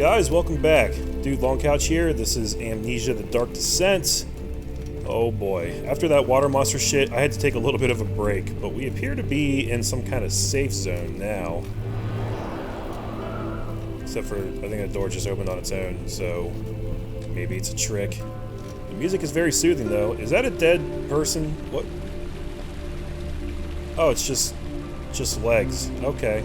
Guys, welcome back. Dude Long Couch here. This is Amnesia: The Dark Descent. Oh boy. After that water monster shit, I had to take a little bit of a break, but we appear to be in some kind of safe zone now. Except for, I think that door just opened on its own, so maybe it's a trick. The music is very soothing though. Is that a dead person? What? Oh, it's just legs. Okay.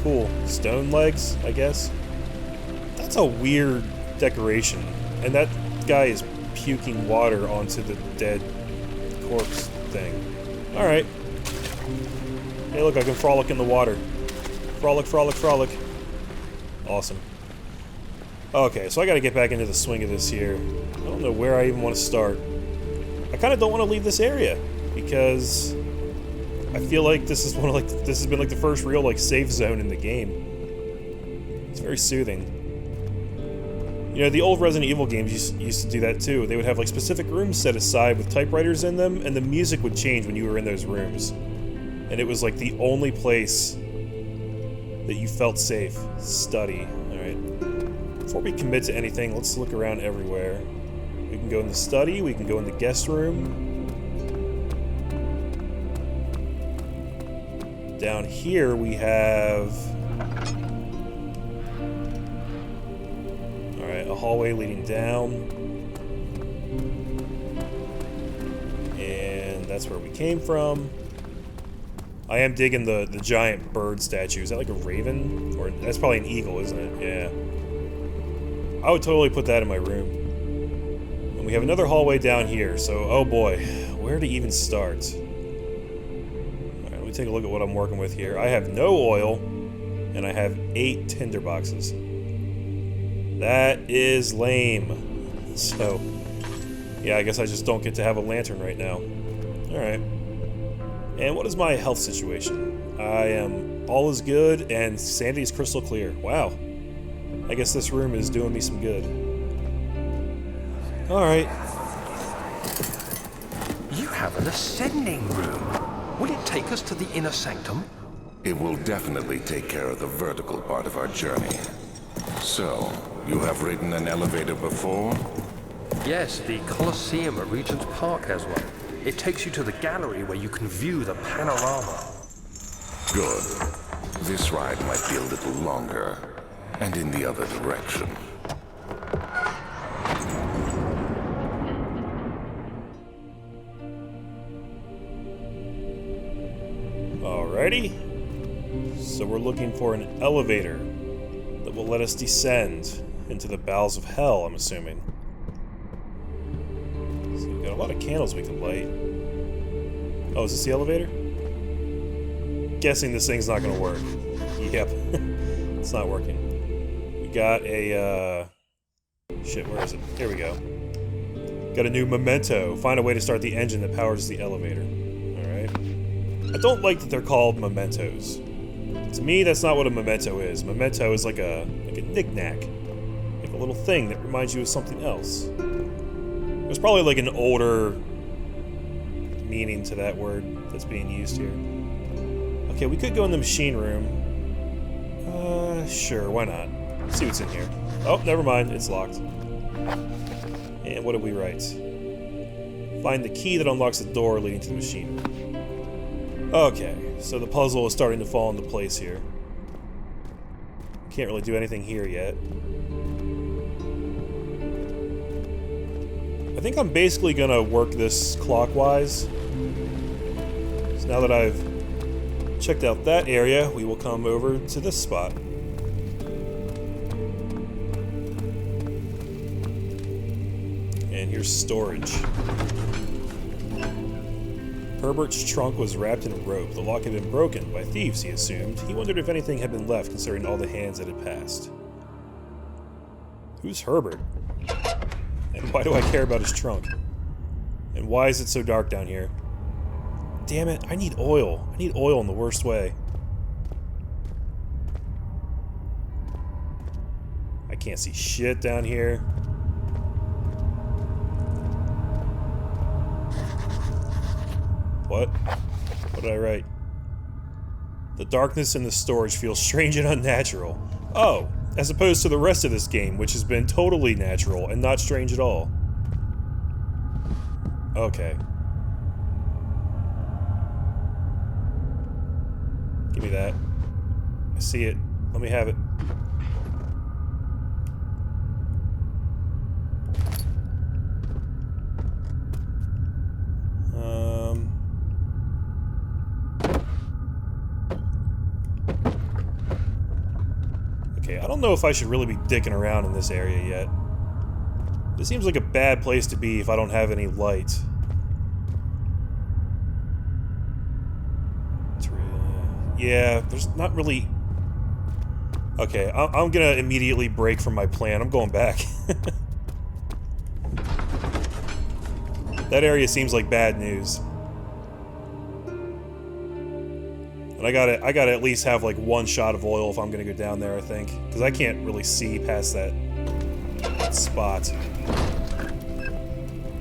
Cool. Stone legs, I guess. That's a weird decoration. And that guy is puking water onto the dead corpse thing. Alright. Hey look, I can frolic in the water. Frolic, frolic, frolic. Awesome. Okay, so I gotta get back into the swing of this here. I don't know where I even want to start. I kinda don't want to leave this area, because I feel like this is this has been like the first real safe zone in the game. It's very soothing. You know, the old Resident Evil games used to do that too. They would have specific rooms set aside with typewriters in them, and the music would change when you were in those rooms. And it was like the only place that you felt safe. Study. Alright. Before we commit to anything, let's look around everywhere. We can go in the study, we can go in the guest room. Down here we have... Alright, a hallway leading down. And that's where we came from. I am digging the giant bird statue. Is that like a raven? Or that's probably an eagle, isn't it? Yeah. I would totally put that in my room. And we have another hallway down here, so oh boy, where to even start? Alright, let me take a look at what I'm working with here. I have no oil, and I have 8 tinder boxes. That is lame. So, yeah, I guess I just don't get to have a lantern right now. Alright. And what is my health situation? I am all is good, and sanity is crystal clear. Wow. I guess this room is doing me some good. Alright. You have an ascending room. Will it take us to the inner sanctum? It will definitely take care of the vertical part of our journey. So, you have ridden an elevator before? Yes, the Colosseum at Regent's Park has one. It takes you to the gallery where you can view the panorama. Good. This ride might be a little longer, and in the other direction. Alrighty. So we're looking for an elevator that will let us descend into the bowels of hell, I'm assuming. So we've got a lot of candles we can light. Oh, is this the elevator? Guessing this thing's not gonna work. Yep. It's not working. We got a, shit, where is it? Here we go. Got a new memento. Find a way to start the engine that powers the elevator. Alright. I don't like that they're called mementos. To me, that's not what a memento is. Memento is like a knick-knack. Like a little thing that reminds you of something else. There's probably like an older meaning to that word that's being used here. Okay, we could go in the machine room. Sure, why not? Let's see what's in here. Oh, never mind, it's locked. And what did we write? Find the key that unlocks the door leading to the machine room. Okay, so the puzzle is starting to fall into place here. Can't really do anything here yet. I think I'm basically gonna work this clockwise. So now that I've checked out that area, we will come over to this spot. And here's storage. Herbert's trunk was wrapped in a rope. The lock had been broken by thieves, he assumed. He wondered if anything had been left, considering all the hands that had passed. Who's Herbert? And why do I care about his trunk? And why is it so dark down here? Damn it, I need oil. I need oil in the worst way. I can't see shit down here. What? What did I write? The darkness in the storage feels strange and unnatural. Oh, As opposed to the rest of this game, which has been totally natural and not strange at all. Okay. Give me that. I see it. Let me have it. Okay, I don't know if I should really be dicking around in this area yet. This seems like a bad place to be if I don't have any light. Yeah, there's not really... Okay, I'm gonna immediately break from my plan. I'm going back. That area seems like bad news. And I gotta at least have like one shot of oil if I'm gonna go down there, I think. Because I can't really see past that spot.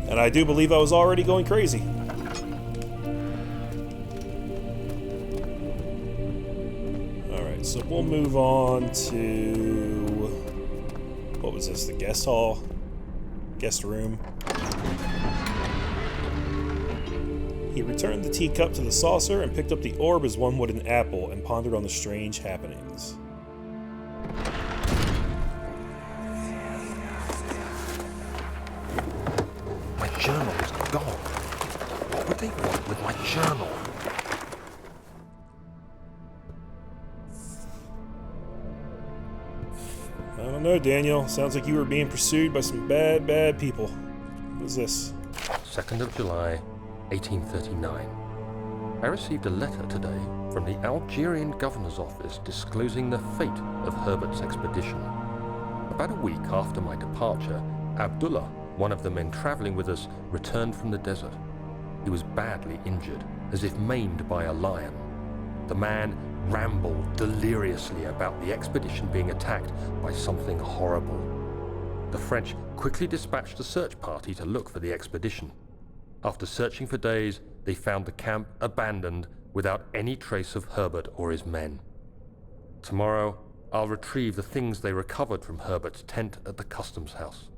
And I do believe I was already going crazy. Alright, so we'll move on to... What was this? The guest hall? Guest room? He returned the teacup to the saucer and picked up the orb as one would an apple and pondered on the strange happenings. My journal is gone. What would they want with my journal? I don't know, Daniel. Sounds like you were being pursued by some bad, bad people. What is this? 2nd of July, 1839. I received a letter today from the Algerian governor's office disclosing the fate of Herbert's expedition. About a week after my departure, Abdullah, one of the men traveling with us, returned from the desert. He was badly injured, as if maimed by a lion. The man rambled deliriously about the expedition being attacked by something horrible. The French quickly dispatched a search party to look for the expedition. After searching for days, they found the camp abandoned without any trace of Herbert or his men. Tomorrow, I'll retrieve the things they recovered from Herbert's tent at the customs house.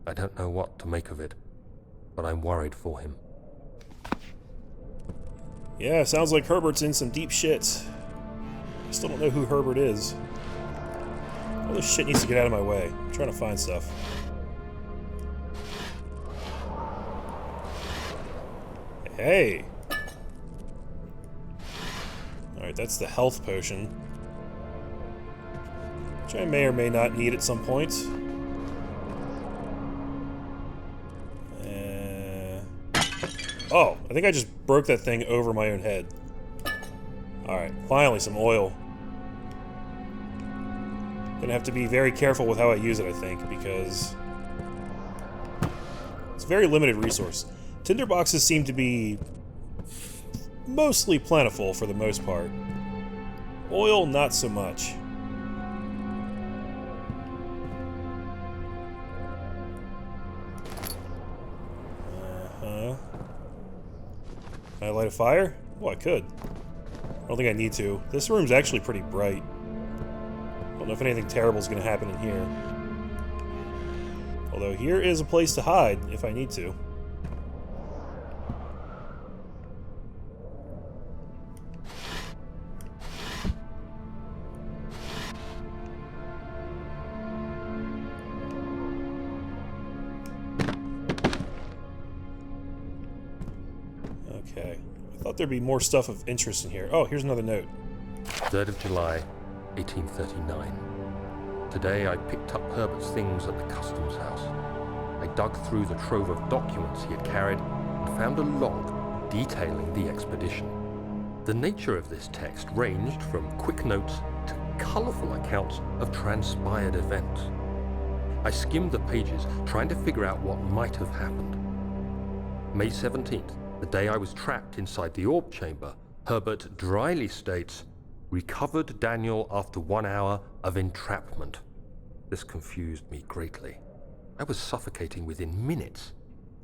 I don't know what to make of it, but I'm worried for him. Yeah, sounds like Herbert's in some deep shit. I still don't know who Herbert is. All this shit needs to get out of my way. I'm trying to find stuff. Hey! Alright, that's the health potion. Which I may or may not need at some point. Oh, I think I just broke that thing over my own head. Alright, finally some oil. Gonna have to be very careful with how I use it, I think, because it's a very limited resource. Tinderboxes seem to be mostly plentiful for the most part. Oil, not so much. Can I light a fire? Oh, I could. I don't think I need to. This room's actually pretty bright. I don't know if anything terrible is going to happen in here. Although here is a place to hide if I need to. Okay. I thought there'd be more stuff of interest in here. Oh, here's another note. 3rd of July, 1839. Today I picked up Herbert's things at the customs house. I dug through the trove of documents he had carried and found a log detailing the expedition. The nature of this text ranged from quick notes to colourful accounts of transpired events. I skimmed the pages, trying to figure out what might have happened. May 17th, the day I was trapped inside the orb chamber, Herbert dryly states, "Recovered Daniel after 1 hour of entrapment." This confused me greatly. I was suffocating within minutes.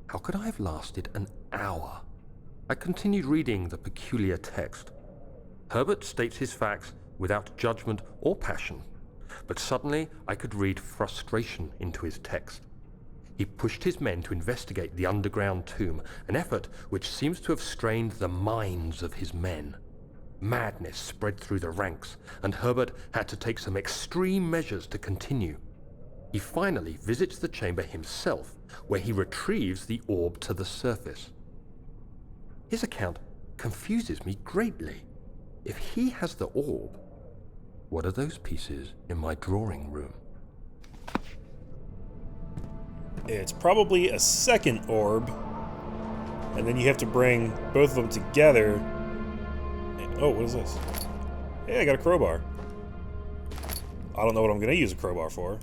How could I have lasted an hour? I continued reading the peculiar text. Herbert states his facts without judgment or passion. but suddenly I could read frustration into his text. He pushed his men to investigate the underground tomb, an effort which seems to have strained the minds of his men. Madness spread through the ranks, and Herbert had to take some extreme measures to continue. He finally visits the chamber himself, where he retrieves the orb to the surface. His account confuses me greatly. If he has the orb, what are those pieces in my drawing room? It's probably a second orb, and then you have to bring both of them together. Oh, what is this? Hey, I got a crowbar. I don't know what I'm going to use a crowbar for,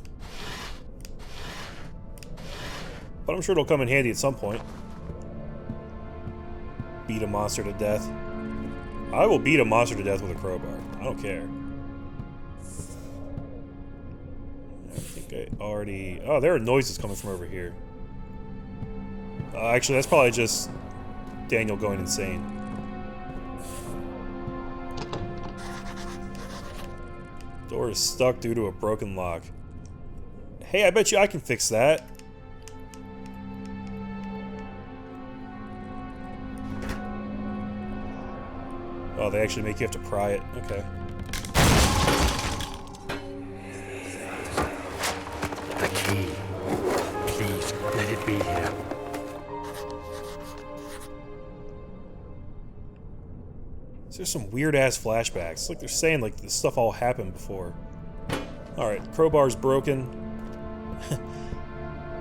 but I'm sure it'll come in handy at some point. Beat a monster to death. I will beat a monster to death with a crowbar. I don't care. I think I already... Oh, there are noises coming from over here. Actually, that's probably just Daniel going insane. Door is stuck due to a broken lock. Hey, I bet you I can fix that. Oh, they actually make you have to pry it. Okay. The key. Please, let it be here. There's some weird-ass flashbacks. It's like they're saying, like, this stuff all happened before. Alright, crowbar's broken.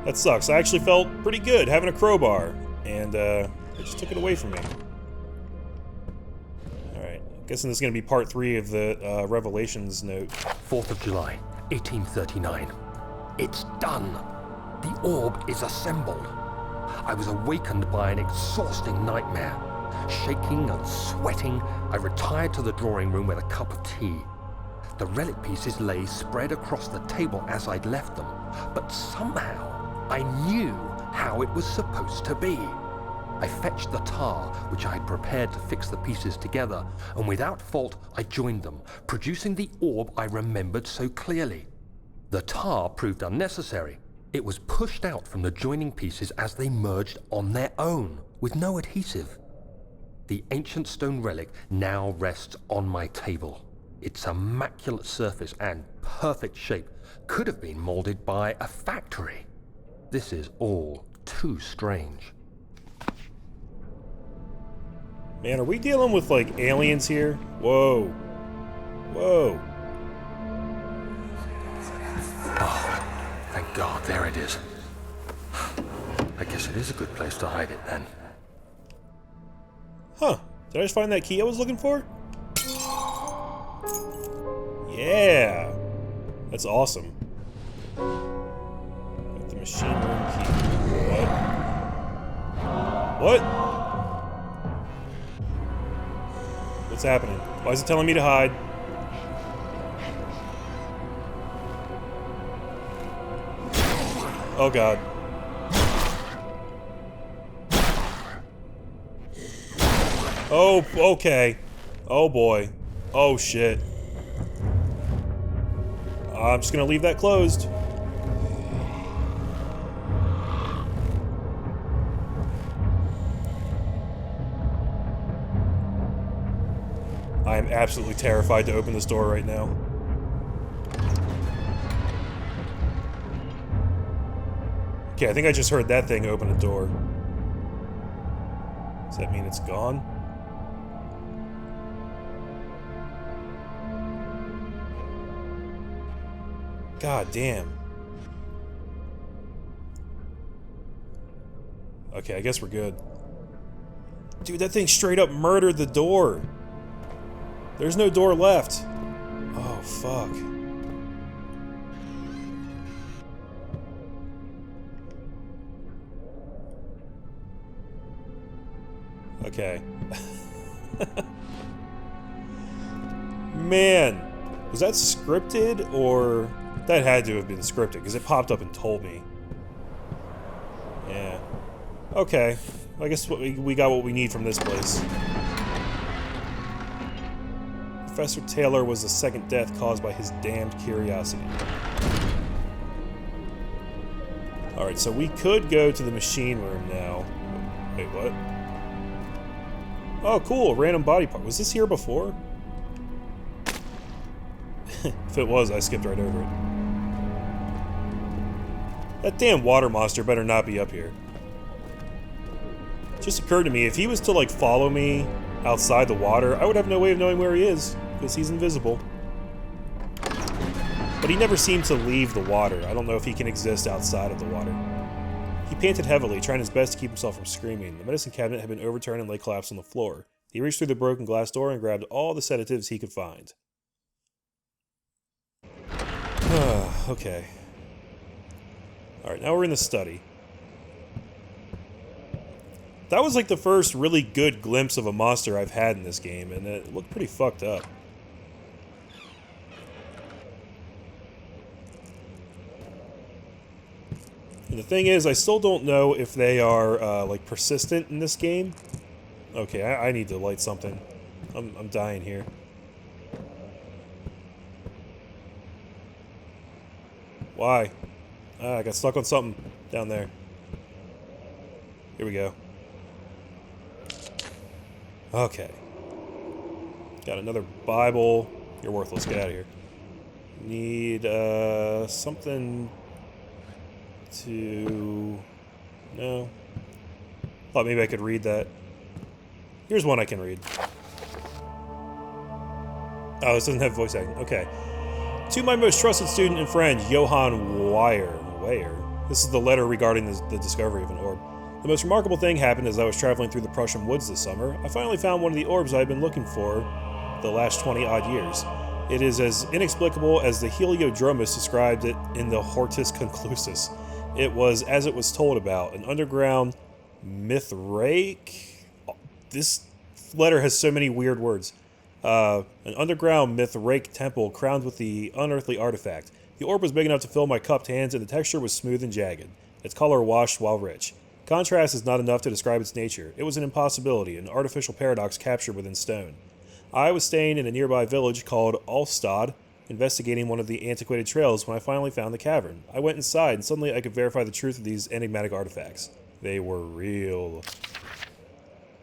That sucks. I actually felt pretty good having a crowbar, and, they just took it away from me. Alright, guessing this is gonna be part 3 of the, Revelations note. 4th of July, 1839. It's done! The orb is assembled. I was awakened by an exhausting nightmare. Shaking and sweating, I retired to the drawing room with a cup of tea. The relic pieces lay spread across the table as I'd left them, but somehow I knew how it was supposed to be. I fetched the tar, which I had prepared to fix the pieces together, and without fault I joined them, producing the orb I remembered so clearly. The tar proved unnecessary. It was pushed out from the joining pieces as they merged on their own, with no adhesive. The ancient stone relic now rests on my table. Its immaculate surface and perfect shape could have been molded by a factory. This is all too strange. Man, are we dealing with, like, aliens here? Whoa. Whoa. Oh, thank God, there it is. I guess it is a good place to hide it then. Huh. Did I just find that key I was looking for? Yeah. That's awesome. Got the machine room key. What? What? What's happening? Why is it telling me to hide? Oh God. Oh, okay. Oh boy. Oh shit. I'm just gonna leave that closed. I am absolutely terrified to open this door right now. Okay, I think I just heard that thing open a door. Does that mean it's gone? God damn. Okay, I guess we're good. Dude, that thing straight up murdered the door. There's no door left. Oh, fuck. Okay. Man, was that scripted or... That had to have been scripted, because it popped up and told me. Yeah. Okay. I guess we got what we need from this place. Professor Taylor was the second death caused by his damned curiosity. Alright, so we could go to the machine room now. Wait, what? Oh, cool, a random body part. Was this here before? If it was, I skipped right over it. That damn water monster better not be up here. It just occurred to me, if he was to, like, follow me outside the water, I would have no way of knowing where he is, because he's invisible. But he never seemed to leave the water. I don't know if he can exist outside of the water. He panted heavily, trying his best to keep himself from screaming. The medicine cabinet had been overturned and lay collapsed on the floor. He reached through the broken glass door and grabbed all the sedatives he could find. Okay. Alright, now we're in the study. That was like the first really good glimpse of a monster I've had in this game, and it looked pretty fucked up. And the thing is, I still don't know if they are, like, persistent in this game. Okay, I need to light something. I'm dying here. Why? I got stuck on something down there. Here we go. Okay. Got another Bible. You're worthless. Get out of here. Need, something to... No. Thought maybe I could read that. Here's one I can read. Oh, this doesn't have voice acting. Okay. To my most trusted student and friend, Johann Weyer. This is the letter regarding the discovery of an orb. The most remarkable thing happened as I was traveling through the Prussian woods this summer. I finally found one of the orbs I had been looking for the last 20-odd years. It is as inexplicable as the Heliodromus described it in the Hortus Conclusus. It was as it was told about, an underground Mithraic... This letter has so many weird words. An underground Mithraic temple crowned with the unearthly artifact. The orb was big enough to fill my cupped hands, and the texture was smooth and jagged. Its color washed while rich. Contrast is not enough to describe its nature. It was an impossibility, an artificial paradox captured within stone. I was staying in a nearby village called Alstad, investigating one of the antiquated trails when I finally found the cavern. I went inside, and suddenly I could verify the truth of these enigmatic artifacts. They were real.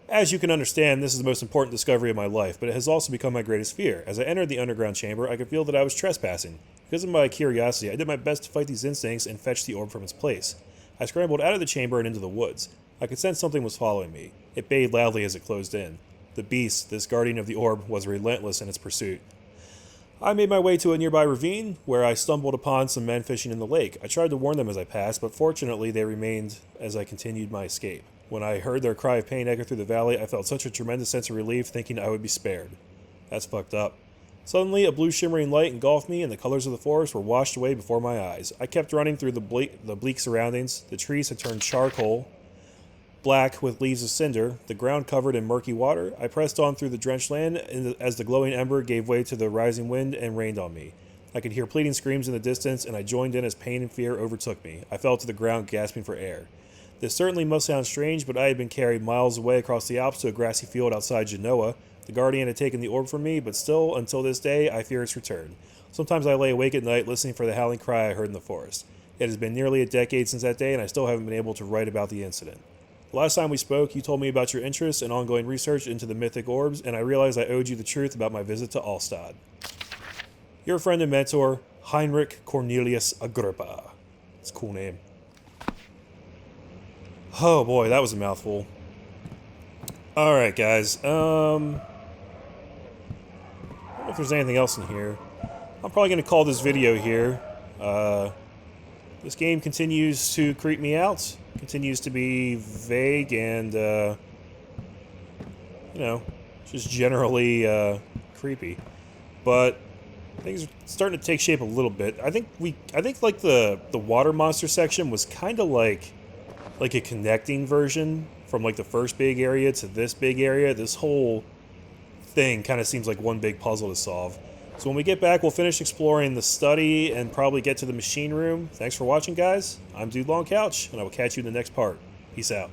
As you can understand, this is the most important discovery of my life, but it has also become my greatest fear. As I entered the underground chamber, I could feel that I was trespassing. Because of my curiosity, I did my best to fight these instincts and fetch the orb from its place. I scrambled out of the chamber and into the woods. I could sense something was following me. It bayed loudly as it closed in. The beast, this guardian of the orb, was relentless in its pursuit. I made my way to a nearby ravine, where I stumbled upon some men fishing in the lake. I tried to warn them as I passed, but fortunately they remained as I continued my escape. When I heard their cry of pain echo through the valley, I felt such a tremendous sense of relief, thinking I would be spared. That's fucked up. Suddenly, a blue shimmering light engulfed me, and the colors of the forest were washed away before my eyes. I kept running through the bleak surroundings. The trees had turned charcoal, black with leaves of cinder, the ground covered in murky water. I pressed on through the drenched land as the glowing ember gave way to the rising wind and rained on me. I could hear pleading screams in the distance, and I joined in as pain and fear overtook me. I fell to the ground, gasping for air. This certainly must sound strange, but I had been carried miles away across the Alps to a grassy field outside Genoa. The guardian had taken the orb from me, but still, until this day, I fear its return. Sometimes I lay awake at night listening for the howling cry I heard in the forest. It has been nearly a decade since that day, and I still haven't been able to write about the incident. The last time we spoke, you told me about your interest and ongoing research into the mythic orbs, and I realized I owed you the truth about my visit to Alstad. Your friend and mentor, Heinrich Cornelius Agrippa. It's a cool name. Oh boy, that was a mouthful. Alright guys, I don't know if there's anything else in here. I'm probably going to call this video here. This game continues to creep me out. Continues to be vague and, you know, just generally, creepy. But things are starting to take shape a little bit. I think like the water monster section was kind of like a connecting version from like the first big area to this big area. This whole thing kind of seems like one big puzzle to solve. So when we get back, we'll finish exploring the study and probably get to the machine room. Thanks for watching, guys. I'm Dude Long Couch, and I will catch you in the next part. Peace out.